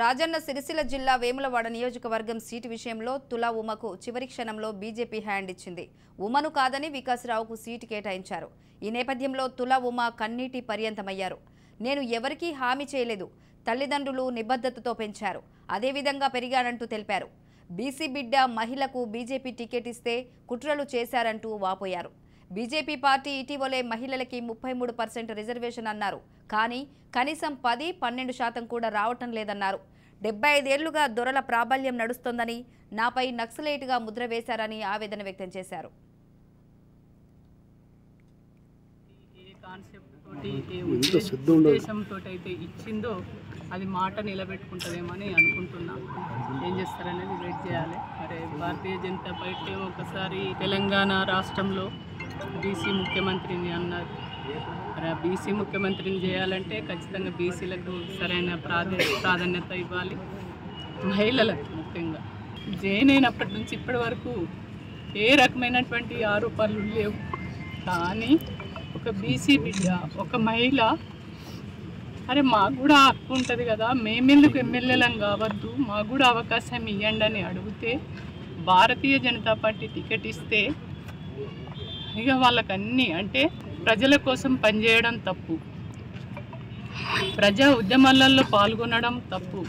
రాజన్న సిరిసిల్ల జిల్లా వేములవాడ నియోజకవర్గం సీటు విషయంలో తులా ఉమకు చివరి క్షణంలో బీజేపీ హ్యాండ్ ఇచ్చింది. ఉమను కాదని వికాసరావుకు సీటు కేటాయించారు. ఈ నేపథ్యంలో తులా ఉమ కన్నీటి పర్యంతమయ్యారు. నేను ఎవరికీ హామీ చేయలేదు, తల్లిదండ్రులు నిబద్ధతతో పెంచారు, అదేవిధంగా పెరిగానంటూ తెలిపారు. బీసీ బిడ్డ మహిళకు బీజేపీ టికెట్ ఇస్తే కుట్రలు చేశారంటూ వాపోయారు. బీజేపీ పార్టీ ఇటీవలే మహిళలకి 33% రిజర్వేషన్ అన్నారు. కానీ కనీసం 10-12% కూడా రావటం లేదన్నారు. 75 ఏళ్లుగా దొరల ప్రాబల్యం నడుస్తోందని, నాపై నక్సలైట్గా ముద్ర వేశారని ఆవేదన వ్యక్తం చేశారు. ఉద్దేశంతో అయితే ఇచ్చిందో అది మాట నిలబెట్టుకుంటుందేమని అనుకుంటున్నా. ఏం చేస్తారనేది వెయిట్ చేయాలి. మరి భారతీయ జనతా పార్టీ ఒకసారి తెలంగాణ రాష్ట్రంలో బీసీ ముఖ్యమంత్రిని అన్నారు. మరి ఆ బీసీ ముఖ్యమంత్రిని చేయాలంటే ఖచ్చితంగా బీసీలకు సరైన ప్రాధాన్యత ఇవ్వాలి. మహిళలకు ముఖ్యంగా జైన్ అయినప్పటి నుంచి ఇప్పటి వరకు ఏ రకమైనటువంటి ఆరోపణలు లేవు. కానీ ఒక బీసీ బిడ్డ, ఒక మహిళ, అరే మాకు కూడా హక్కు ఉంటుంది కదా, మేమెందుకు ఎమ్మెల్యేలం కావద్దు, మాకు కూడా అవకాశం ఇవ్వండి అని అడిగితే భారతీయ జనతా పార్టీ టికెట్ ఇస్తే ఇక వాళ్ళకన్నీ అంటే ప్రజల కోసం పనిచేయడం తప్పు, ప్రజా ఉద్యమాలలో పాల్గొనడం తప్పు.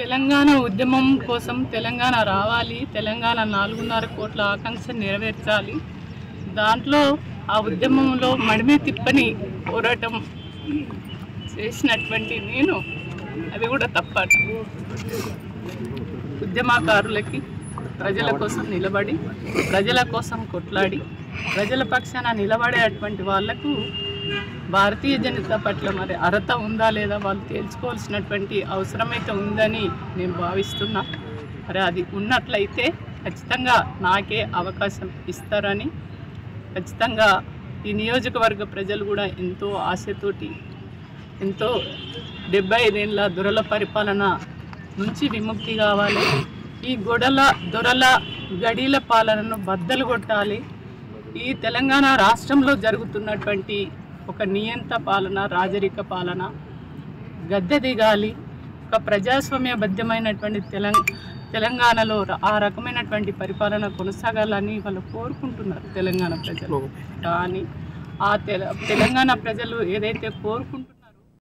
తెలంగాణ ఉద్యమం కోసం తెలంగాణ రావాలి, తెలంగాణ 4.5 కోట్ల ఆకాంక్ష నెరవేర్చాలి. దాంట్లో ఆ ఉద్యమంలో మడిమే తిప్పని పోరాటం చేసినటువంటి నేను అది కూడా తప్పట. ఉద్యమకారులకి ప్రజల కోసం నిలబడి, ప్రజల కోసం కొట్లాడి, ప్రజల పక్షాన నిలబడేటువంటి వాళ్లకు భారతీయ జనతా పట్ల మరి అర్హత ఉందా లేదా వాళ్ళు తేల్చుకోవాల్సినటువంటి అవసరమైతే ఉందని నేను భావిస్తున్నా. మరి అది ఉన్నట్లయితే ఖచ్చితంగా నాకే అవకాశం ఇస్తారని, ఖచ్చితంగా ఈ నియోజకవర్గ ప్రజలు కూడా ఎంతో ఆశతోటి, ఎంతో 75 ఏళ్ళ దొరల పరిపాలన నుంచి విముక్తి కావాలి, ఈ దొరల గడీల పాలనను బద్దలు కొట్టాలి, ఈ తెలంగాణ రాష్ట్రంలో జరుగుతున్నటువంటి ఒక నియంత పాలన, రాజరిక పాలన గద్దె దిగాలి, ఒక ప్రజాస్వామ్యబద్ధమైనటువంటి తెలంగాణలో ఆ రకమైనటువంటి పరిపాలన కొనసాగాలని వాళ్ళు కోరుకుంటున్నారు తెలంగాణ ప్రజలు. కానీ ఆ తెలంగాణ ప్రజలు ఏదైతే కోరుకుంటున్నారో